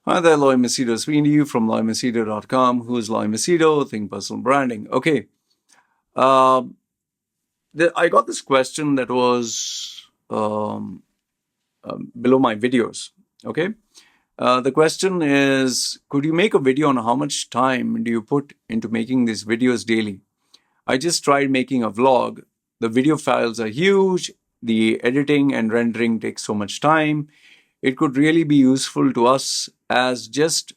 Hi there, Loy Machedo speaking to you from loymachedo.com. Who's Loy Machedo? Think personal branding. Okay. Uh, I got this question that was below my videos. Okay. The question is, could you make a video on how much time do you put into making these videos daily? I just tried making a vlog. The video files are huge. The editing and rendering takes so much time. It could really be useful to us as just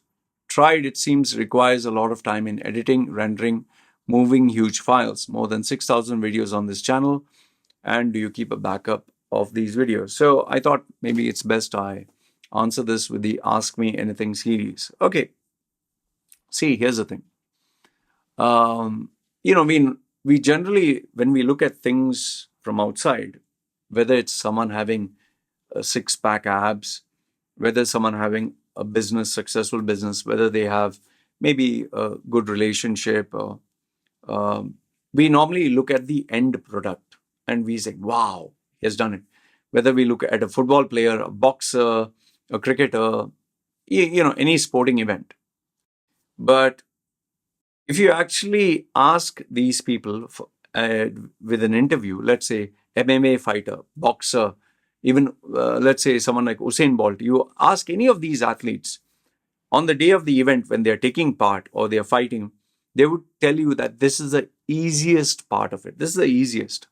tried, it seems, requires a lot of time in editing, rendering, moving huge files, more than 6,000 videos on this channel. And do you keep a backup of these videos? So I thought maybe it's best I answer this with the Ask Me Anything series. Okay. See, here's the thing. We generally, when we look at things from outside, whether it's someone having a six-pack abs, whether someone having a business, successful business, whether they have maybe a good relationship, or we normally look at the end product and we say, wow, he has done it. Whether we look at a football player, a boxer, a cricketer, any sporting event. But if you actually ask these people with an interview, let's say MMA fighter, boxer, even let's say someone like Usain Bolt, you ask any of these athletes on the day of the event when they're taking part or they're fighting, they would tell you that this is the easiest part of it. This is the easiest.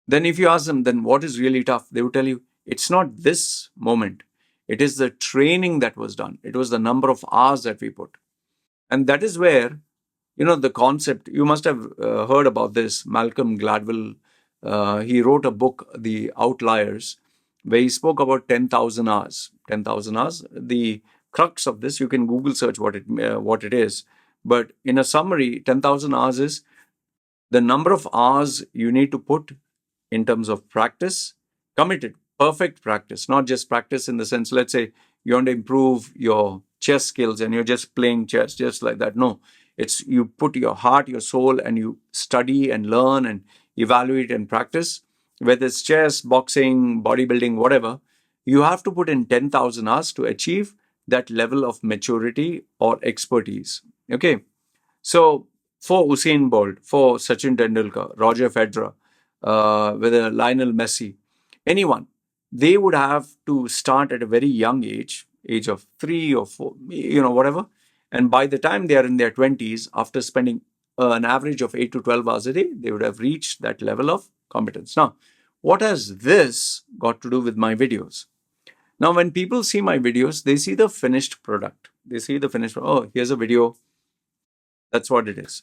Then if you ask them, then what is really tough? They would tell you, it's not this moment. It is the training that was done. It was the number of hours that we put. And that is where, the concept, you must have heard about this. Malcolm Gladwell, he wrote a book, The Outliers, where he spoke about 10,000 hours. 10,000 hours. The crux of this, you can Google search what it is. But in a summary, 10,000 hours is the number of hours you need to put in terms of practice, committed, perfect practice, not just practice in the sense, let's say you want to improve your chess skills and you're just playing chess, just like that. No, it's you put your heart, your soul, and you study and learn and evaluate and practice, whether it's chess, boxing, bodybuilding, whatever. You have to put in 10,000 hours to achieve that level of maturity or expertise. Okay. So for Usain Bolt, for Sachin Tendulkar, Roger Federer, whether Lionel Messi, anyone, they would have to start at a very young age of 3 or 4, whatever. And by the time they are in their 20s, after spending an average of 8 to 12 hours a day, they would have reached that level of competence. Now, what has this got to do with my videos? Now, when people see my videos, they see the finished product. They see the finished, oh, here's a video. That's what it is.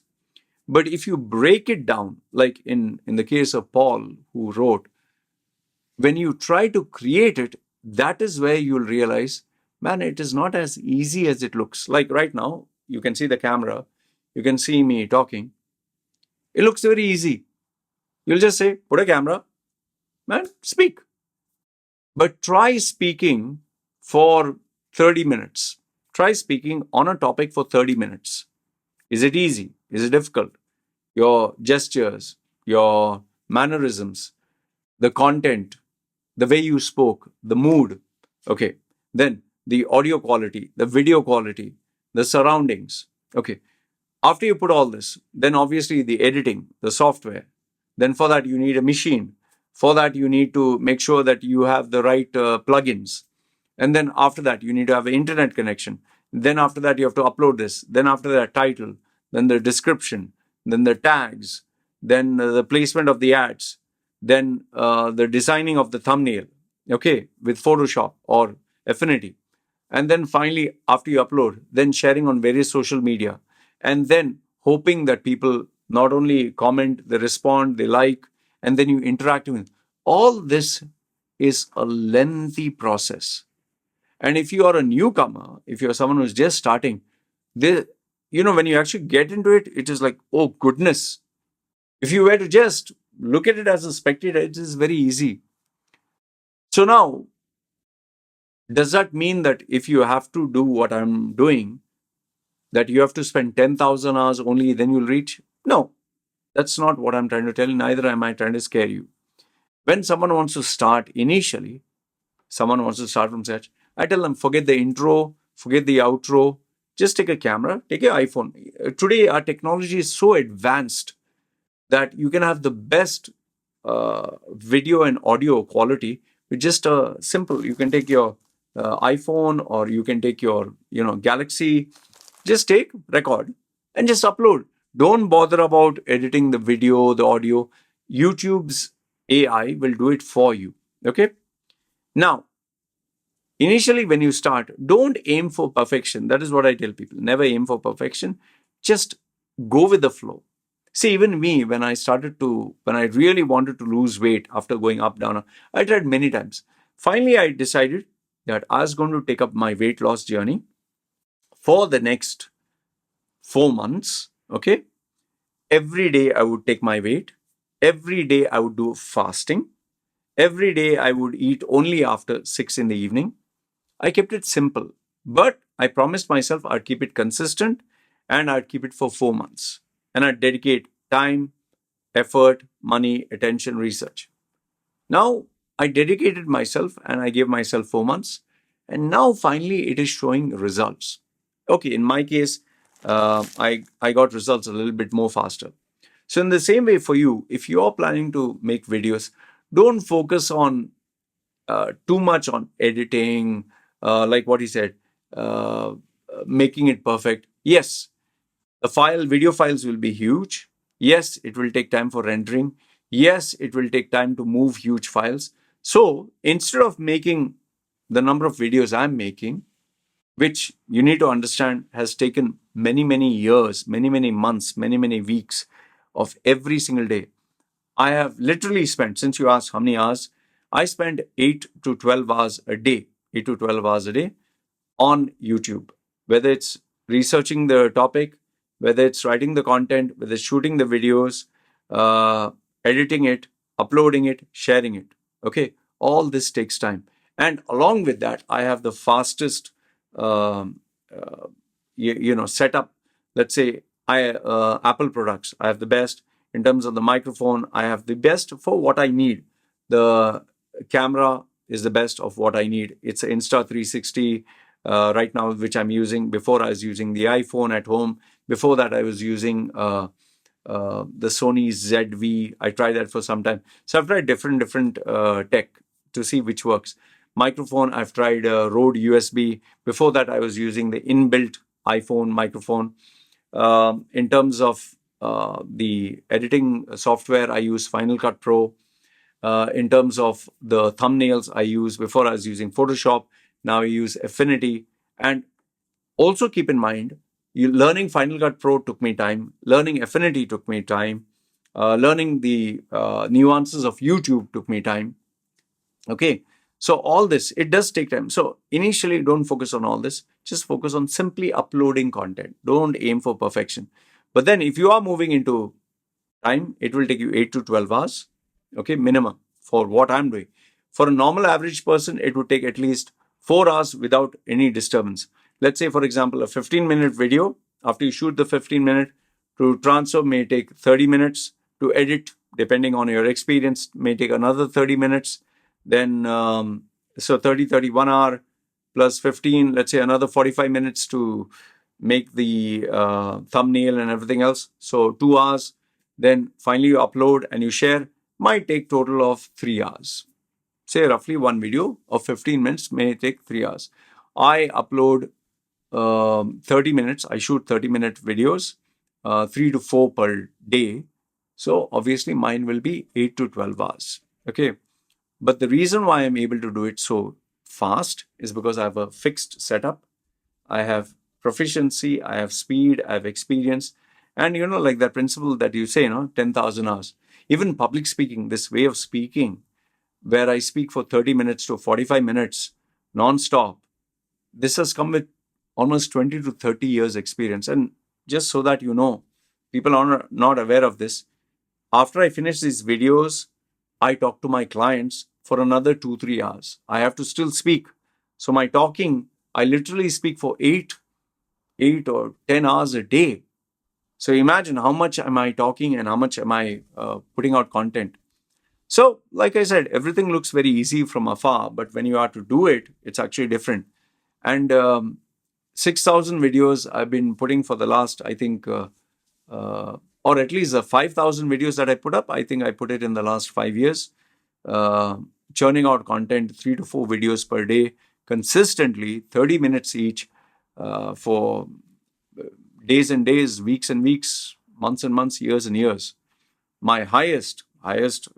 But if you break it down, like in the case of Paul, who wrote, when you try to create it, that is where you'll realize, man, it is not as easy as it looks. Like right now, you can see the camera, you can see me talking. It looks very easy. You'll just say, put a camera, man, speak. But try speaking for 30 minutes. Try speaking on a topic for 30 minutes. Is it easy? Is it difficult? Your gestures, your mannerisms, the content, the way you spoke, the mood. Okay. Then the audio quality, the video quality, the surroundings. Okay. After you put all this, then obviously the editing, the software. Then for that, you need a machine. For that, you need to make sure that you have the right plugins. And then after that, you need to have an internet connection. Then after that, you have to upload this. Then after that, title. Then the description. Then the tags. Then the placement of the ads. Then the designing of the thumbnail. Okay, with Photoshop or Affinity. And then finally, after you upload, then sharing on various social media. And then hoping that people not only comment, they respond, they like, and then you interact with. All this is a lengthy process. And if you are a newcomer, if you're someone who's just starting, when you actually get into it, it is like, oh goodness. If you were to just look at it as a spectator, it is very easy. So now, does that mean that if you have to do what I'm doing, that you have to spend 10,000 hours only, then you'll reach? No, that's not what I'm trying to tell you. Neither am I trying to scare you. When someone wants to start initially, someone wants to start from scratch, I tell them, forget the intro, forget the outro. Just take a camera, take your iPhone. Today, our technology is so advanced that you can have the best video and audio quality with just a simple. You can take your iPhone, or you can take your Galaxy. Just take, record, and just upload. Don't bother about editing the video, the audio. YouTube's AI will do it for you. Okay. Now, initially, when you start, don't aim for perfection. That is what I tell people. Never aim for perfection. Just go with the flow. See, even me, when I really wanted to lose weight after going up, down, I tried many times. Finally, I decided that I was going to take up my weight loss journey for the next 4 months. Okay. Every day I would take my weight. Every day I would do fasting. Every day I would eat only after 6 in the evening. I kept it simple, but I promised myself I'd keep it consistent, and I'd keep it for 4 months. And I'd dedicate time, effort, money, attention, research. Now I dedicated myself and I gave myself 4 months. And now finally it is showing results. Okay, in my case, I got results a little bit more faster. So, in the same way for you, if you're planning to make videos, don't focus on too much on editing, like what he said, making it perfect. Yes, the video files will be huge. Yes, it will take time for rendering. Yes, it will take time to move huge files. So instead of making the number of videos I'm making, which you need to understand has taken many, many years, many, many months, many, many weeks of every single day. I have literally spent, since you asked how many hours, I spend 8 to 12 hours a day, 8 to 12 hours a day on YouTube, whether it's researching the topic, whether it's writing the content, whether it's shooting the videos, uh, editing it, uploading it, sharing it. Okay, all this takes time. And along with that, I have the fastest, um, uh, setup. Let's say Apple products. I have the best in terms of the microphone. I have the best for what I need. The camera is the best of what I need. It's an Insta 360 right now, which I'm using. Before I was using the iPhone at home. Before that, I was using the Sony ZV. I tried that for some time. So I've tried different tech to see which works. Microphone, I've tried Rode USB. Before that, I was using the inbuilt iPhone microphone. In terms of the editing software, I use Final Cut Pro. In terms of the thumbnails, before I was using Photoshop. Now I use Affinity. And also keep in mind, learning Final Cut Pro took me time. Learning Affinity took me time. Learning the nuances of YouTube took me time. Okay. So all this, it does take time. So initially, don't focus on all this. Just focus on simply uploading content. Don't aim for perfection. But then if you are moving into time, it will take you 8 to 12 hours, okay, minimum for what I'm doing. For a normal average person, it would take at least 4 hours without any disturbance. Let's say, for example, a 15-minute video, after you shoot the 15-minute, to transfer may take 30 minutes, to edit, depending on your experience, may take another 30 minutes. Then, so 30, 31 hour plus 15, let's say another 45 minutes to make the thumbnail and everything else. So 2 hours. Then finally you upload and you share, might take total of 3 hours. Say roughly one video of 15 minutes may take 3 hours. I upload 30 minutes. I shoot 30-minute videos, 3 to 4 per day. So obviously mine will be 8 to 12 hours. Okay. But the reason why I'm able to do it so fast is because I have a fixed setup. I have proficiency, I have speed, I have experience. And like that principle that you say, 10,000 hours. Even public speaking, this way of speaking, where I speak for 30 minutes to 45 minutes non-stop, this has come with almost 20 to 30 years experience. And just so that people are not aware of this, after I finish these videos, I talk to my clients for another 2-3 hours. I have to still speak. So my talking, I literally speak for 8 or 10 hours a day. So imagine how much am I talking and how much am I putting out content. So like I said, everything looks very easy from afar, but when you have to do it, it's actually different. And 6,000 videos I've been putting for the last, I think, or at least the 5,000 videos that I put up, I think I put it in the last 5 years. Churning out content, 3 to 4 videos per day, consistently, 30 minutes each, for days and days, weeks and weeks, months and months, years and years. My highest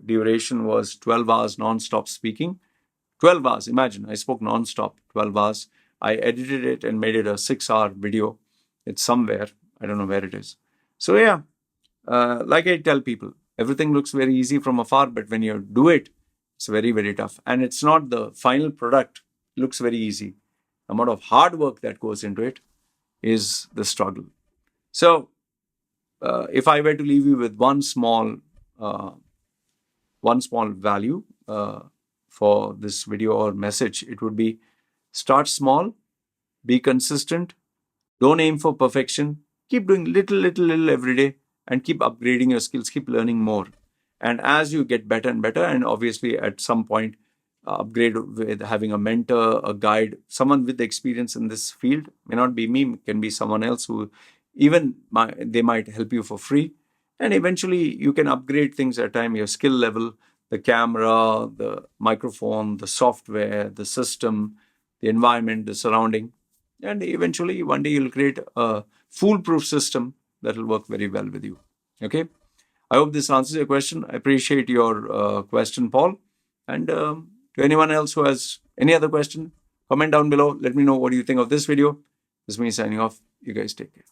duration was 12 hours non-stop speaking. 12 hours, imagine, I spoke non-stop 12 hours. I edited it and made it a 6-hour video. It's somewhere, I don't know where it is. So yeah, like I tell people, everything looks very easy from afar, but when you do it, it's very, very tough. And it's not the final product looks very easy. The amount of hard work that goes into it is the struggle. So if I were to leave you with one small value for this video or message, it would be: start small, be consistent, don't aim for perfection, keep doing little every day, and keep upgrading your skills, keep learning more. And as you get better and better, and obviously at some point upgrade with having a mentor, a guide, someone with experience in this field, may not be me, can be someone else who even they might help you for free. And eventually you can upgrade things at a time, your skill level, the camera, the microphone, the software, the system, the environment, the surrounding. And eventually one day you'll create a foolproof system that will work very well with you. Okay. I hope this answers your question. I appreciate your question, Paul. And to anyone else who has any other question, comment down below. Let me know what you think of this video. This is me signing off. You guys take care.